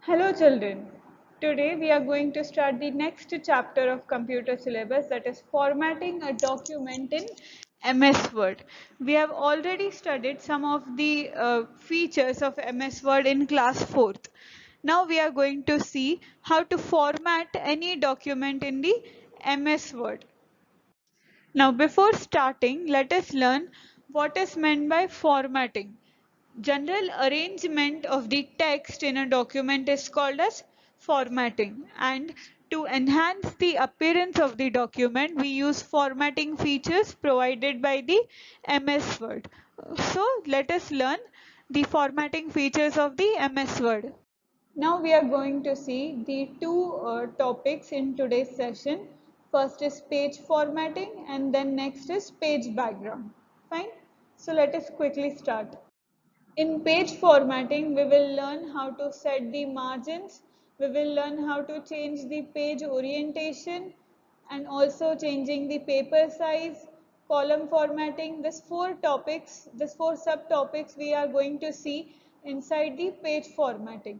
Hello children, today we are going to start the next chapter of computer syllabus, that is formatting a document in MS Word. We have already studied some of the features of MS Word in class 4th. Now we are going to see how to format any document in the MS Word. Now before starting, let us learn what is meant by formatting. General arrangement of the text in a document is called as formatting, and to enhance the appearance of the document we use formatting features provided by the MS Word. So let us learn the formatting features of the MS Word. Now we are going to see the two topics in today's session. First is page formatting and then next is page background. Fine. So let us quickly start. In page formatting, we will learn how to set the margins, we will learn how to change the page orientation and also changing the paper size, column formatting. These four subtopics we are going to see inside the page formatting.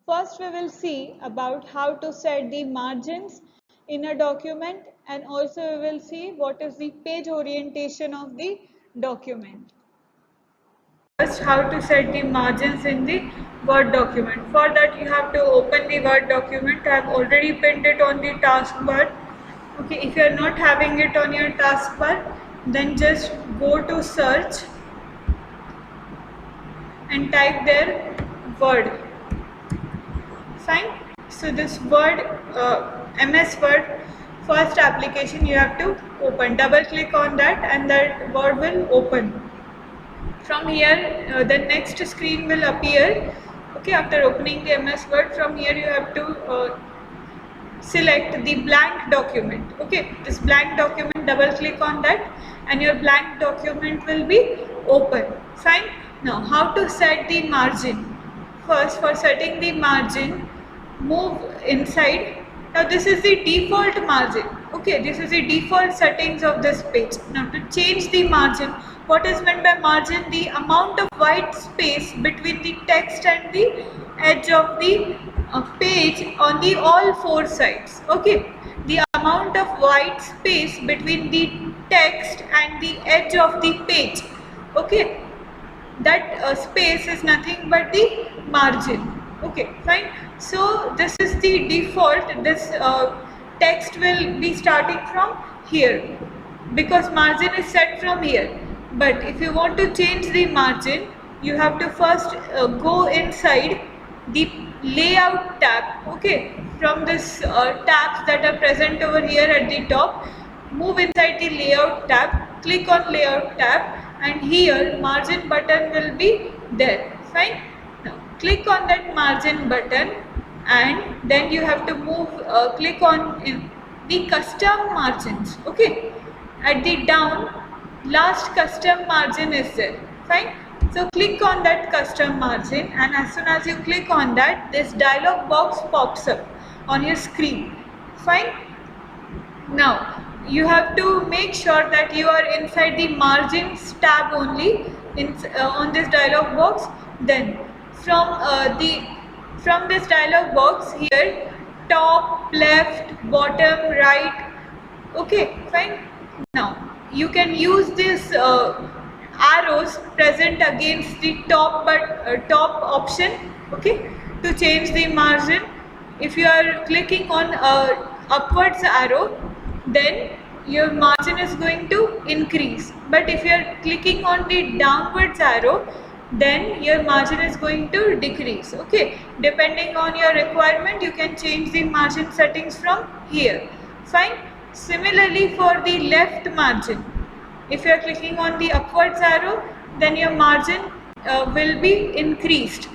First, we will see about how to set the margins in a document, and also we will see what is the page orientation of the document. First, how to set the margins in the Word document. For that, you have to open the Word document. I have already pinned it on the taskbar. Okay, if you are not having it on your taskbar, then just go to search and type there Word. Fine. So this Word, MS Word, first application you have to open. Double click on that and that Word will open. From here, the next screen will appear. Okay, after opening the MS Word, from here you have to select the blank document. Okay, this blank document, double click on that and your blank document will be open. Fine. Now, how to set the margin? First, for setting the margin, move inside. Now this is the default margin. Okay, this is the default settings of this page. Now to change the margin, what is meant by margin? The amount of white space between the text and the edge of the page on the all four sides. Okay, the amount of white space between the text and the edge of the page. Okay, that space is nothing but the margin. Okay, fine. So this is the default. This text will be starting from here because margin is set from here. But if you want to change the margin, you have to first go inside the layout tab. Okay, from this tabs that are present over here at the top, move inside the layout tab, click on layout tab, and here margin button will be there. Fine. Now click on that margin button and then you have to move, click on the custom margins. Okay, at the down last custom margin is there. Fine. So click on that custom margin and as soon as you click on that, this dialog box pops up on your screen. Fine. Now you have to make sure that you are inside the margins tab only on this dialog box. Then from this dialog box here, top, left, bottom, right. Okay, fine. Now you can use this arrows present against the top option. Okay, to change the margin. If you are clicking on upwards arrow, then your margin is going to increase, but if you are clicking on the downwards arrow, then your margin is going to decrease. Okay, depending on your requirement, you can change the margin settings from here. Fine. Similarly, for the left margin, if you are clicking on the upwards arrow, then your margin will be increased.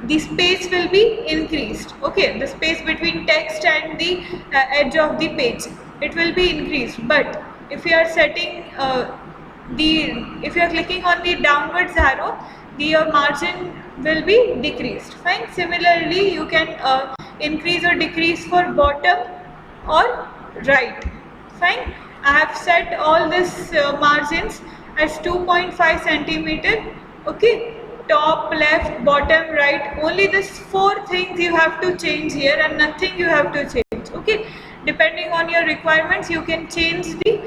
The space will be increased. Okay, the space between text and the edge of the page, it will be increased. But if you are setting if you are clicking on the downwards arrow, your margin will be decreased. Fine. Similarly, you can increase or decrease for bottom or right. Fine. I have set all this margins as 2.5 centimeter. Okay. top, left, bottom, right. Only these 4 things you have to change here and nothing you have to change. Okay, depending on your requirements you can change the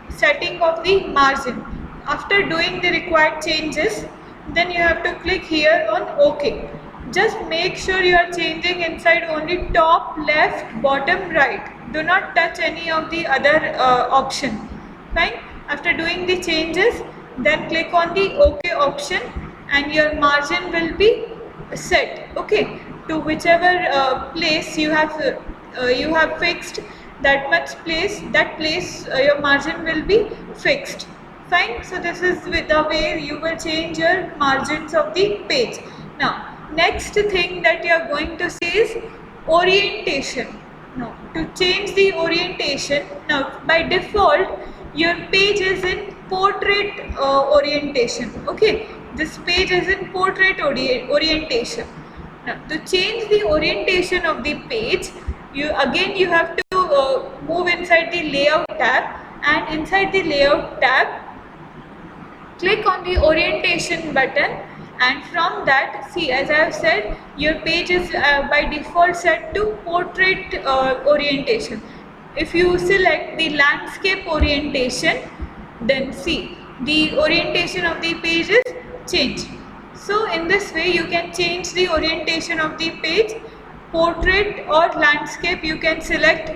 setting of the margin. After doing the required changes, then you have to click here on OK. Just make sure you are changing inside only top, left, bottom, right. Do not touch any of the other option. Fine. After doing the changes, then click on the OK option and your margin will be set. Okay, to whichever place you have fixed, that much place, your margin will be fixed. Fine. So this is the way you will change your margins of the page. Now next thing that you are going to see is orientation. Now to change the orientation, now by default your page is in portrait orientation. Okay, this page is in portrait orientation. Now to change the orientation of the page, you have to move inside the layout tab, and inside the layout tab click on the orientation button, and from that, see, as I have said, your page is by default set to portrait orientation. If you select the landscape orientation, then see, the orientation of the page is changed. So in this way you can change the orientation of the page. Portrait or landscape you can select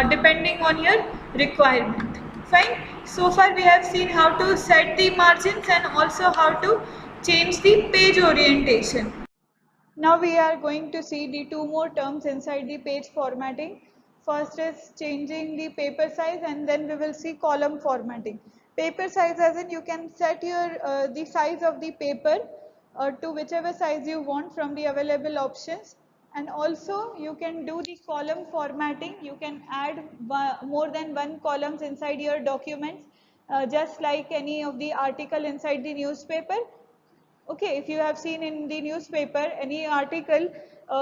depending on your requirement. Fine. So far we have seen how to set the margins and also how to change the page orientation. Now we are going to see the 2 more terms inside the page formatting. First is changing the paper size, and then we will see column formatting. Paper size, as in you can set your the size of the paper to whichever size you want from the available options, and also you can do the column formatting. You can add more than 1 columns inside your documents, just like any of the article inside the newspaper. Okay, if you have seen in the newspaper any article,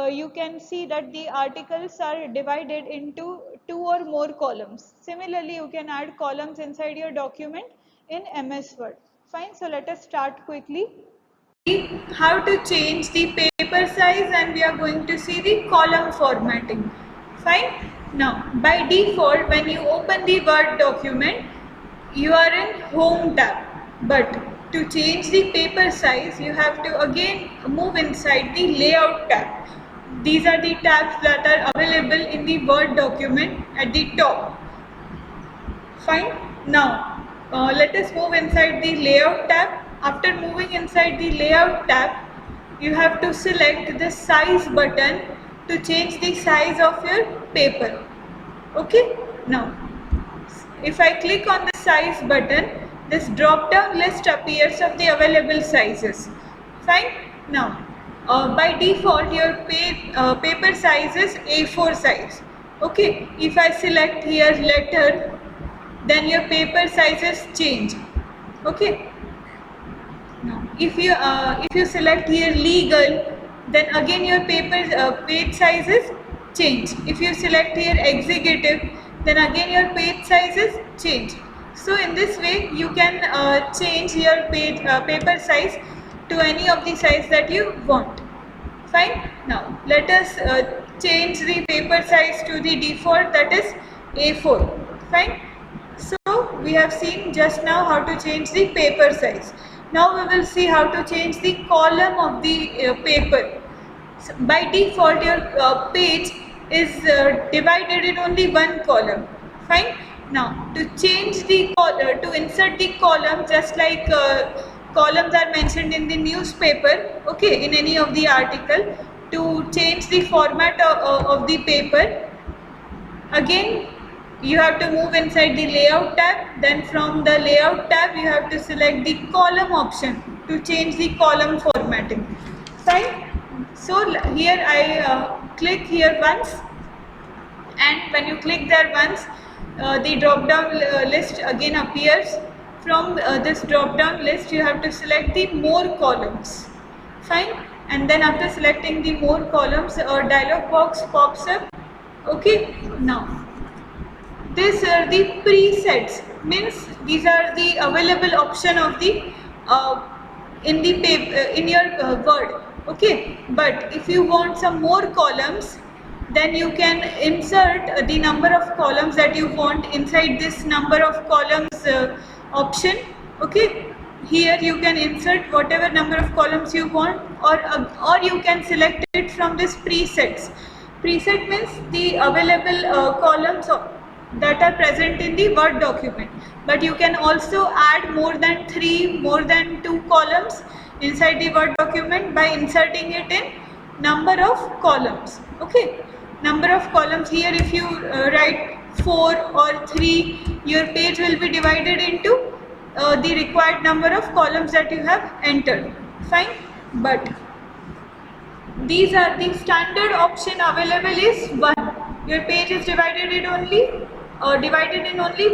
you can see that the articles are divided into 2 or more columns. Similarly, you can add columns inside your document in MS Word. Fine, so let us start quickly. How to change the paper size, and we are going to see the column formatting. Fine. Now, by default, when you open the Word document, you are in Home tab, but to change the paper size, you have to again move inside the Layout tab. These are the tabs that are available in the Word document at the top. Fine. Now, let us move inside the Layout tab. After moving inside the Layout tab, you have to select the Size button to change the size of your paper. Okay. Now, if I click on the Size button, this drop down list appears of the available sizes. Fine. Now, by default your paper size is A4 size. Okay. If I select here letter, then your paper sizes change. Okay. Now, if you select here legal, then again your page sizes change. If you select here executive, then again your page sizes change. So in this way you can change your paper size to any of the size that you want. Fine. Now let us change the paper size to the default, that is A4. Fine. So we have seen just now how to change the paper size. Now we will see how to change the column of the paper. So by default your page is divided in only 1 column. Fine. Now to change the to insert the column, just like columns are mentioned in the newspaper, okay, in any of the article, to change the format of the paper, again you have to move inside the Layout tab. Then from the Layout tab you have to select the column option to change the column formatting. Fine. So here I click here once, and when you click there once, the drop down list again appears. From this drop down list you have to select the more columns. Fine. And then after selecting the more columns, a dialog box pops up. Okay. Now these are the presets, means these are the available option of the in the paper, in your Word. Okay, but if you want some more columns, then you can insert the number of columns that you want inside this number of columns option. Okay, here you can insert whatever number of columns you want, or you can select it from this presets. Preset means the available columns that are present in the Word document, but you can also add more than 3, more than 2 columns inside the Word document by inserting it in number of columns. Okay, number of columns, here if you write 4 or 3, your page will be divided into the required number of columns that you have entered. Fine, but these are the standard option available is 1. Your page is divided in only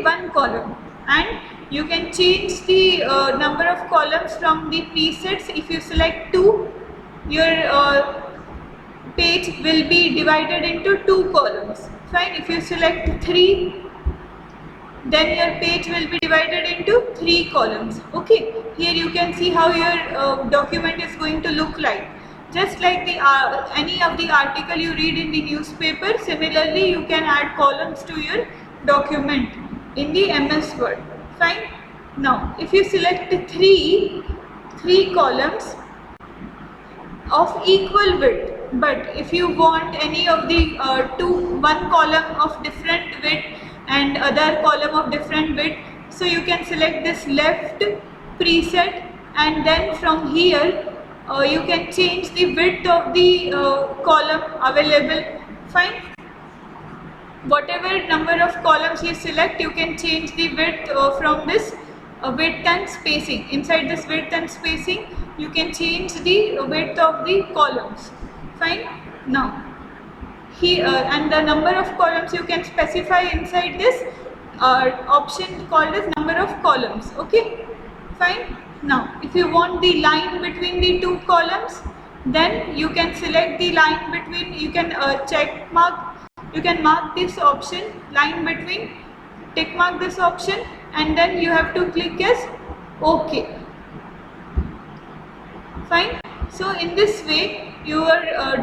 one column, and you can change the number of columns from the presets. If you select 2, your page will be divided into 2 columns. Fine. If you select 3, then your page will be divided into 3 columns. Okay, here you can see how your document is going to look like. Just like the any of the article you read in the newspaper, similarly you can add columns to your document in the MS Word. Fine. Now, if you select 3 columns of equal width, but if you want any of the one column of different width and other column of different width, so you can select this left preset, and then from here you can change the width of the column available. Fine. Whatever number of columns you select, you can change the width from this width and spacing. Inside this width and spacing, you can change the width of the columns. Fine. Now, here and the number of columns you can specify inside this option called as number of columns. Okay. Fine. Now, if you want the line between the 2 columns, then you can select the line between. You can check mark. You can mark this option, line between, tick mark this option, and then you have to click as OK. Fine. So in this way, your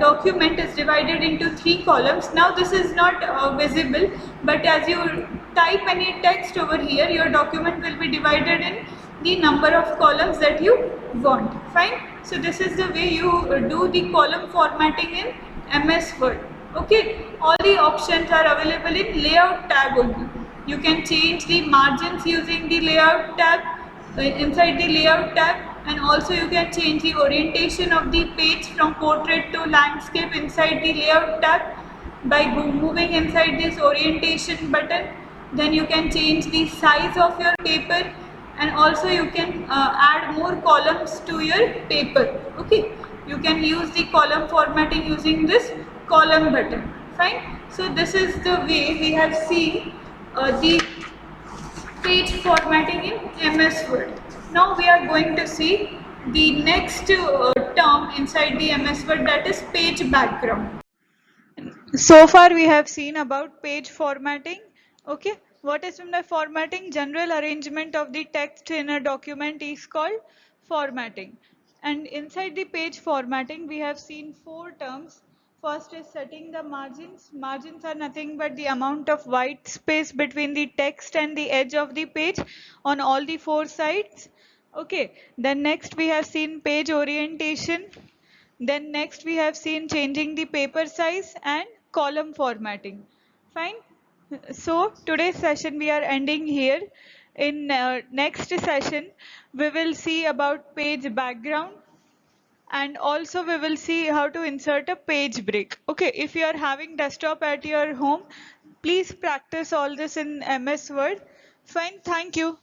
document is divided into 3 columns. Now this is not visible, but as you type any text over here, your document will be divided in the number of columns that you want. Fine. So this is the way you do the column formatting in MS Word. Okay, all the options are available in layout tab only. You can change the margins using the layout tab, inside the layout tab, and also you can change the orientation of the page from portrait to landscape inside the layout tab by moving inside this orientation button. Then you can change the size of your paper, and also you can add more columns to your paper. Okay, you can use the column formatting using this column button. Fine. So this is the way we have seen the page formatting in MS Word. Now we are going to see the next term inside the MS Word, that is page background. So far we have seen about page formatting. Okay, what is the formatting? General arrangement of the text in a document is called formatting. And inside the page formatting, we have seen 4 terms. First is setting the margins. Margins are nothing but the amount of white space between the text and the edge of the page on all the 4 sides. Okay, then next we have seen page orientation. Then next we have seen changing the paper size and column formatting. Fine. So today's session we are ending here. In next session we will see about page background, and also we will see how to insert a page break. Okay, if you are having desktop at your home, please practice all this in MS Word. Fine, thank you.